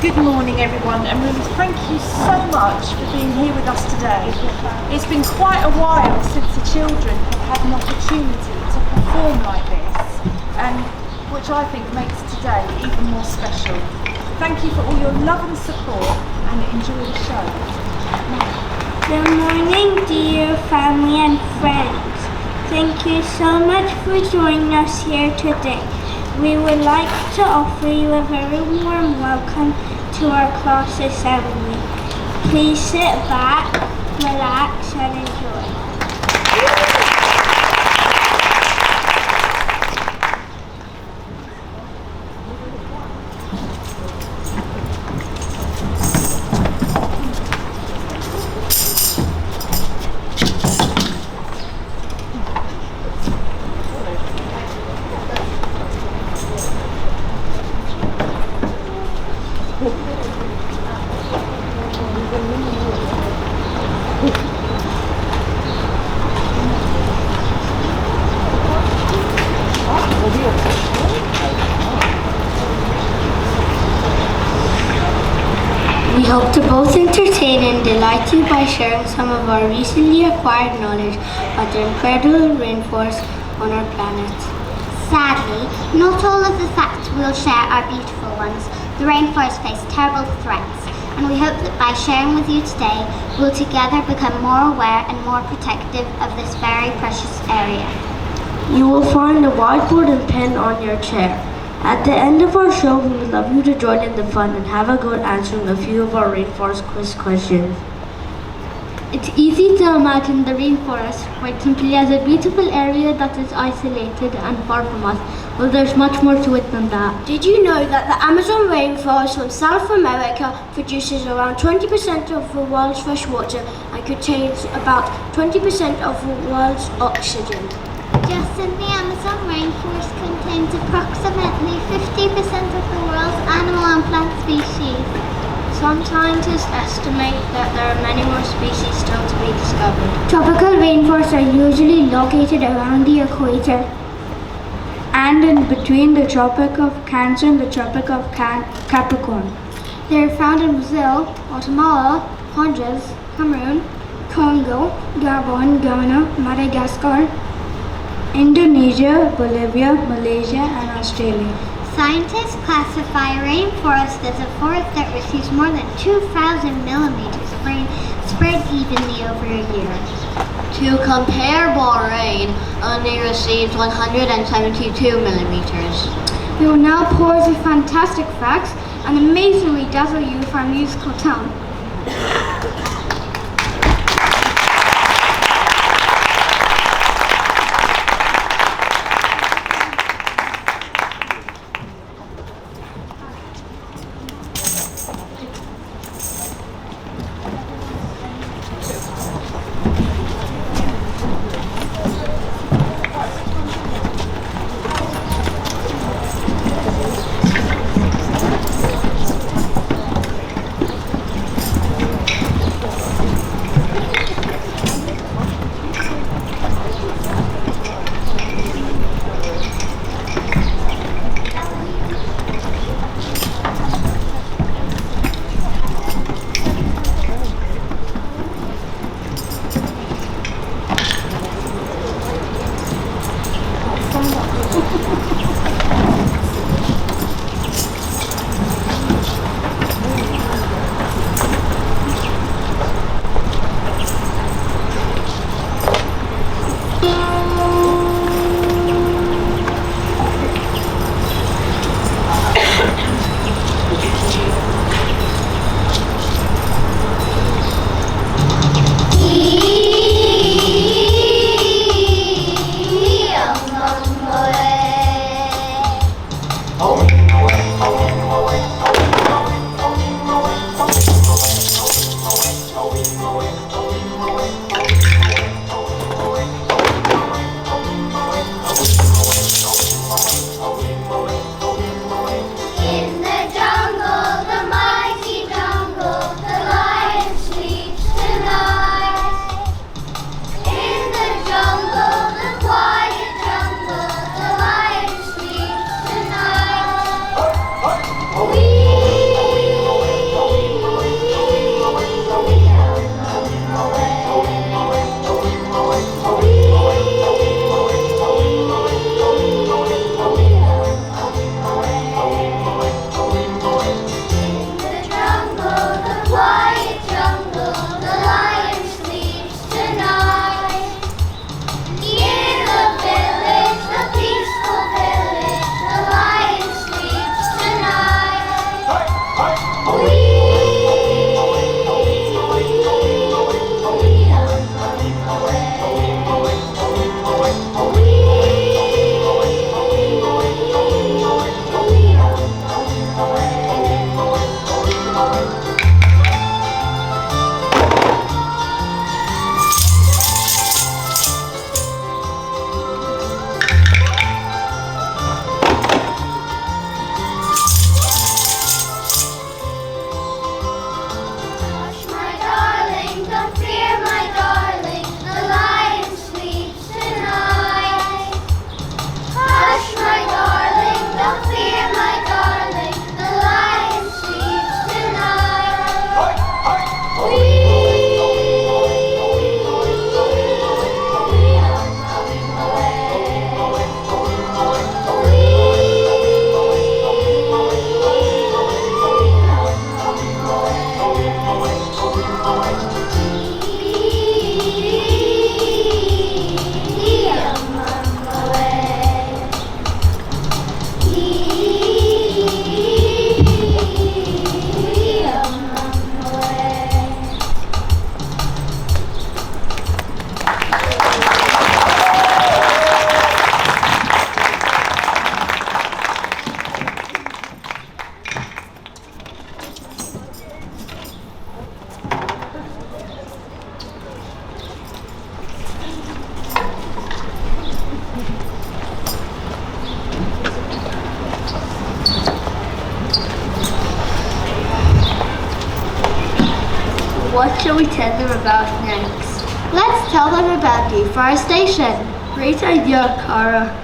Good morning everyone, and really thank you so much for being here with us today. It's been quite a while since the children have had an opportunity to perform like this, and which I think makes today even more special. Thank you for all your love and support, and enjoy the show. Good morning, dear family and friends. Thank you so much for joining us here today. We would like to offer you a very warm welcome to our class assembly. Please sit back, relax, and enjoy. We hope to both entertain and delight you by sharing some of our recently acquired knowledge about the incredible rainforests on our planet. Sadly, not all of the facts we'll share are beautiful ones. The rainforest face terrible threats, and we hope that by sharing with you today, we'll together become more aware and more protective of this very precious area. You will find a whiteboard and pen on your chair. At the end of our show, we would love you to join in the fun and have a go at answering a few of our rainforest quiz questions. It's easy to imagine the rainforest quite simply as a beautiful area that is isolated and far from us. Well, there's much more to it than that. Did you know that the Amazon rainforest from South America produces around 20% of the world's fresh water and contains about 20% of the world's oxygen? Just in the Amazon rainforest contains approximately 50% of the world's animal and plant species. Some scientists estimate that there are many more species still to be discovered. Tropical rainforests are usually located around the equator and in between the Tropic of Cancer and the Tropic of Capricorn. They are found in Brazil, Guatemala, Honduras, Cameroon, Congo, Gabon, Ghana, Madagascar, Indonesia, Bolivia, Malaysia, and Australia. Scientists classify a rainforest as a forest that receives more than 2,000 millimeters of rain spread evenly over a year. To compare, Bahrain only receives 172 millimeters. We will now pause with fantastic facts and amazingly dazzle you with our musical town. What shall we tell them about next? Let's tell them about deforestation. Great idea, Kara.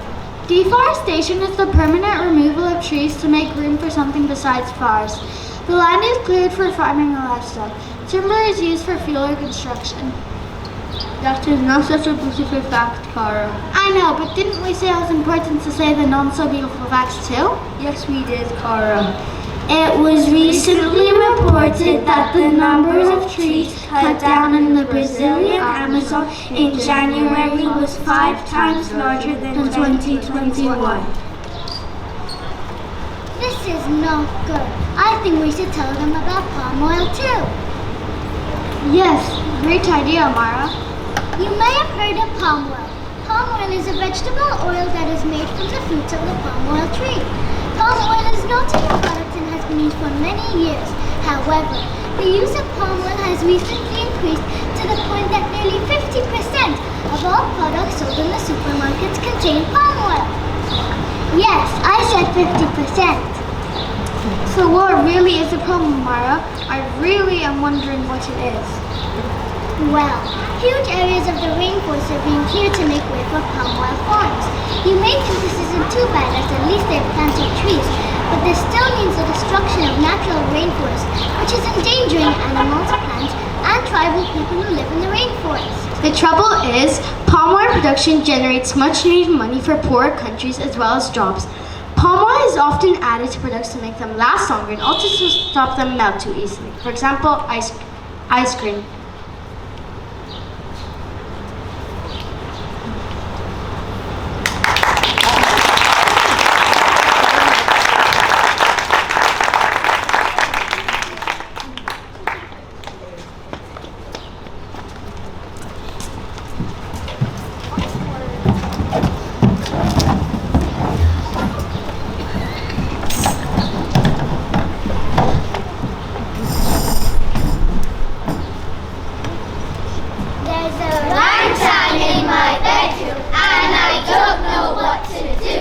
Deforestation is the permanent removal of trees to make room for something besides forests. The land is cleared for farming and livestock. Timber is used for fuel or construction. That is not such a beautiful fact, Kara. I know, but didn't we say it was important to say the non-so-beautiful facts too? Yes, we did, Kara. It was recently reported that the numbers of trees cut down in the Brazilian Amazon in January was 5 times larger than 2021. This is not good. I think we should tell them about palm oil too. Yes, great idea, Mara. You may have heard of palm oil. Palm oil is a vegetable oil that is made from the fruits of the palm oil tree. Palm oil is not a new product and has been used for many years. However, the use of palm oil has recently increased to the point that nearly 50% of all products sold in the supermarkets contain palm oil. Yes, I said 50%. So what really is the problem, Mara? I really am wondering what it is. Well, huge areas of the rainforest are being cleared to make way for palm oil farms. You may think this isn't too bad as at least they've planted trees, but this still means the destruction of natural rainforest, which is endangering animals, plants, and tribal people who live in the rainforest. The trouble is, palm oil production generates much needed money for poorer countries as well as jobs. Palm oil is often added to products to make them last longer and also to stop them melt too easily. For example, ice cream. There's a orangutan in my bedroom and I don't know what to do.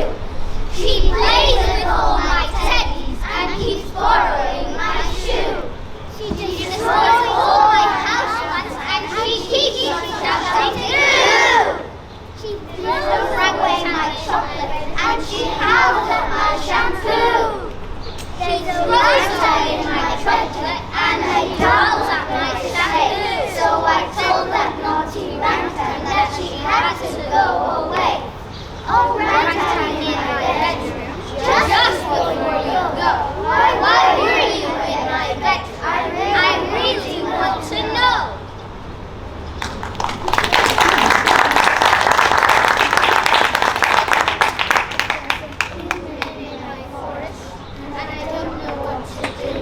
She plays with all my teddies and keeps borrowing my shoe. She destroys all my houseplants and she keeps on shouting "Ew!" She throws away my chocolate and she howls at my shampoo. There's a orangutan in my chocolate and he howls at my shampoo. So I told that naughty orangutan that she had to go away. Orangutan in my bedroom, just before you go. Why were you in my bed? I really want to know. In my forest, and I don't know what to do.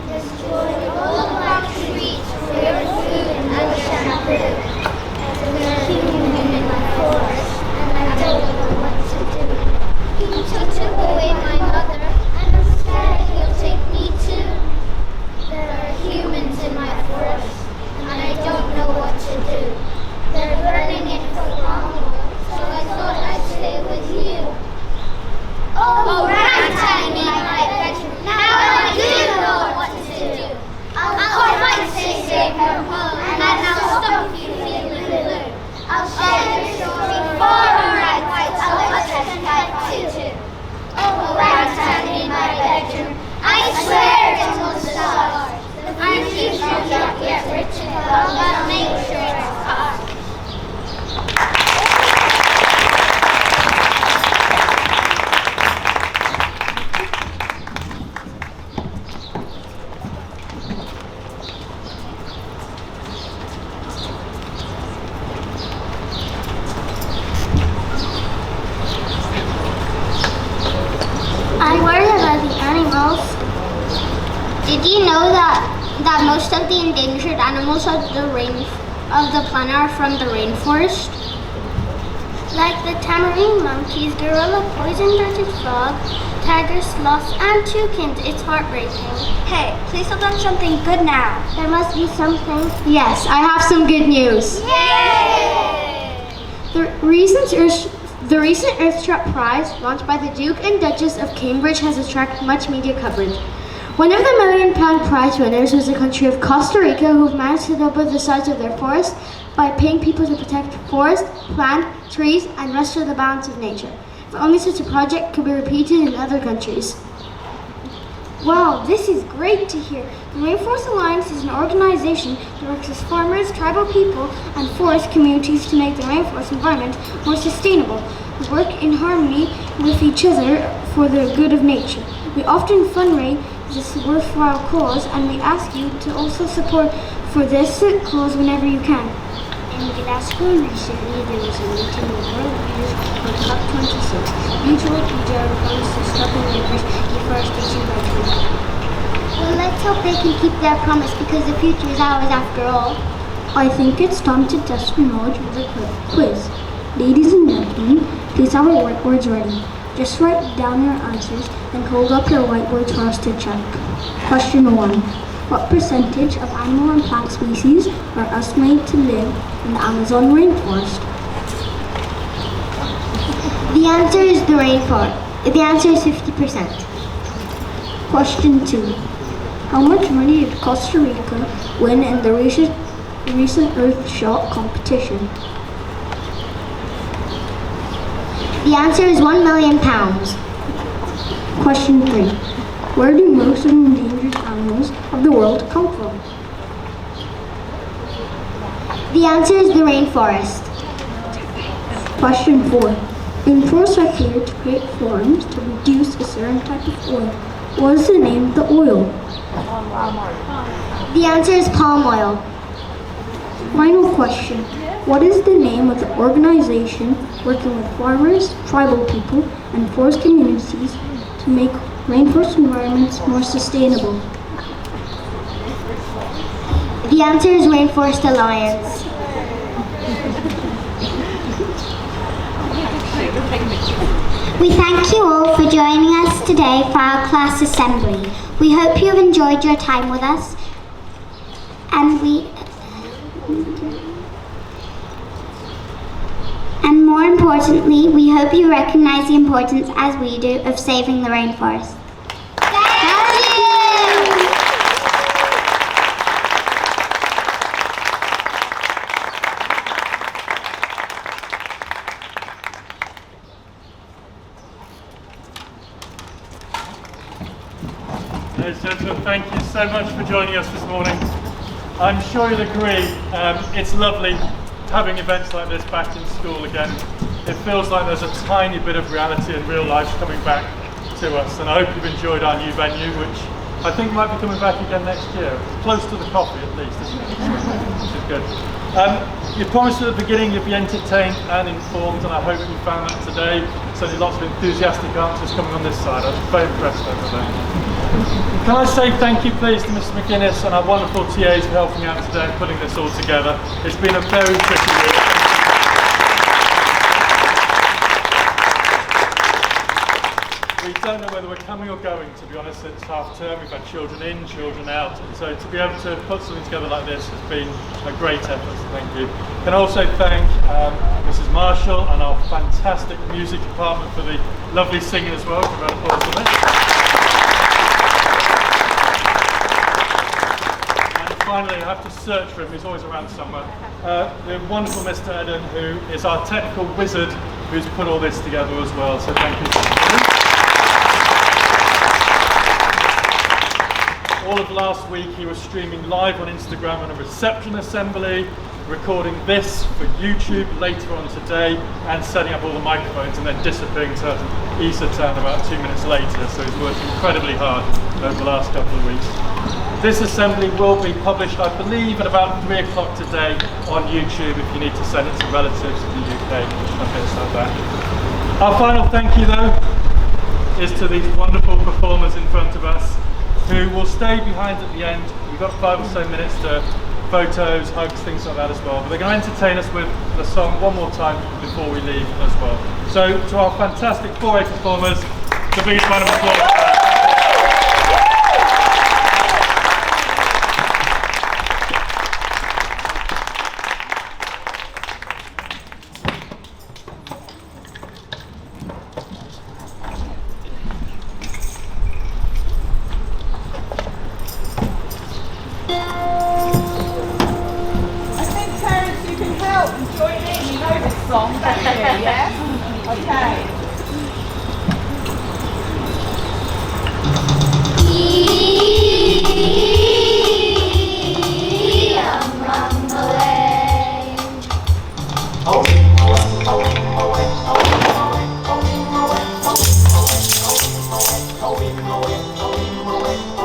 Destroy all my trees for your food and shampoo. There's a human in my forest, and I don't know what to do. He took away my mother, and I'm scared he'll take me too. There are humans in my forest, and I don't know what to do. They're burning it for palm oil, so I thought I'd stay with you. Oh, orangutan in my bedroom, now I do know what to do. I'll fight to save your home, and I'll stop you feeling blue. I'll share your story far and right, I'll testify too. Oh, orangutan in my bedroom, I swear it's on the stars. My future's not yet written, but I'll make sure it's hard. I worry about the animals. Did you know that most of the endangered animals of the planet are from the rainforest? Like the tamarine monkeys, gorilla, poison-darted frog, tiger, sloths, and toucans. It's heartbreaking. Hey, please tell them something good now. There must be something. Yes, I have some good news. Yay! The recent Earthshot Prize, launched by the Duke and Duchess of Cambridge, has attracted much media coverage. One of the £1 million prize winners was the country of Costa Rica, who have managed to double the size of their forest by paying people to protect forest, plant, trees, and restore the balance of nature. If only such a project could be repeated in other countries. Wow, this is great to hear. The Rainforest Alliance is an organization that works with farmers, tribal people, and forest communities to make the rainforest environment more sustainable. We work in harmony with each other for the good of nature. We often fundraise this worthwhile cause, and we ask you to also support for this cause whenever you can. In Glasgow recently, there was a meeting of world leaders for COP26. Mutual Leader promised to stop the rivers deforestation by 2030. Well, let's hope they can keep their promise, because the future is ours after all. I think it's time to test your knowledge with a quick quiz. Ladies and gentlemen, please have your whiteboards ready. Just write down your answers and hold up your whiteboards for us to check. Question 1. What percentage of animal and plant species are estimated to live in the Amazon rainforest? The answer is the rainforest. The answer is 50%. Question 2. How much money did Costa Rica win in the recent Earth Shot competition? The answer is £1 million. Question 3. Where do most of the endangered animals of the world come from? The answer is the rainforest. Question 4. Rainforests are cleared to create forms to produce a certain type of oil. What is the name of the oil? The answer is palm oil. Final question. What is the name of the organization working with farmers, tribal people, and forest communities to make rainforest environments more sustainable? The answer is Rainforest Alliance. We thank you all for joining us today for our class assembly. We hope you have enjoyed your time with us, and more importantly, we hope you recognize the importance, as we do, of saving the rainforest. Thank you! Ladies and gentlemen, thank you so much for joining us this morning. I'm sure you'll agree, it's lovely having events like this back in school again. It feels like there's a tiny bit of reality and real life coming back to us, and I hope you've enjoyed our new venue, which I think might be coming back again next year. It's close to the coffee at least, isn't it? Which is good. You promised at the beginning you'd be entertained and informed, and I hope you found that today. Certainly lots of enthusiastic answers coming on this side. I was very impressed over there. Can I say thank you please to Mrs McGuinness and our wonderful TAs for helping out today and putting this all together. It's been a very tricky week. We don't know whether we're coming or going, to be honest. It's half term, we've had children in, children out, and so to be able to put something together like this has been a great effort, so thank you. Can I also thank Mrs Marshall and our fantastic music department for the lovely singing as well. Give a round of applause for that. Finally, I have to search for him, he's always around somewhere. The wonderful Mr. Eden, who is our technical wizard, who's put all this together as well, so thank you. All of last week he was streaming live on Instagram on a reception assembly, recording this for YouTube later on today, and setting up all the microphones and then disappearing to Eastertown about 2 minutes later, so he's worked incredibly hard over the last couple of weeks. This assembly will be published, I believe, at about 3 o'clock today on YouTube if you need to send it to relatives in the UK and bits like that. Our final thank you though is to these wonderful performers in front of us who will stay behind at the end. We've got 5 or so minutes to photos, hugs, things like that as well. But they're going to entertain us with the song one more time before we leave as well. So to our fantastic 4A performers, the biggest round of applause. away,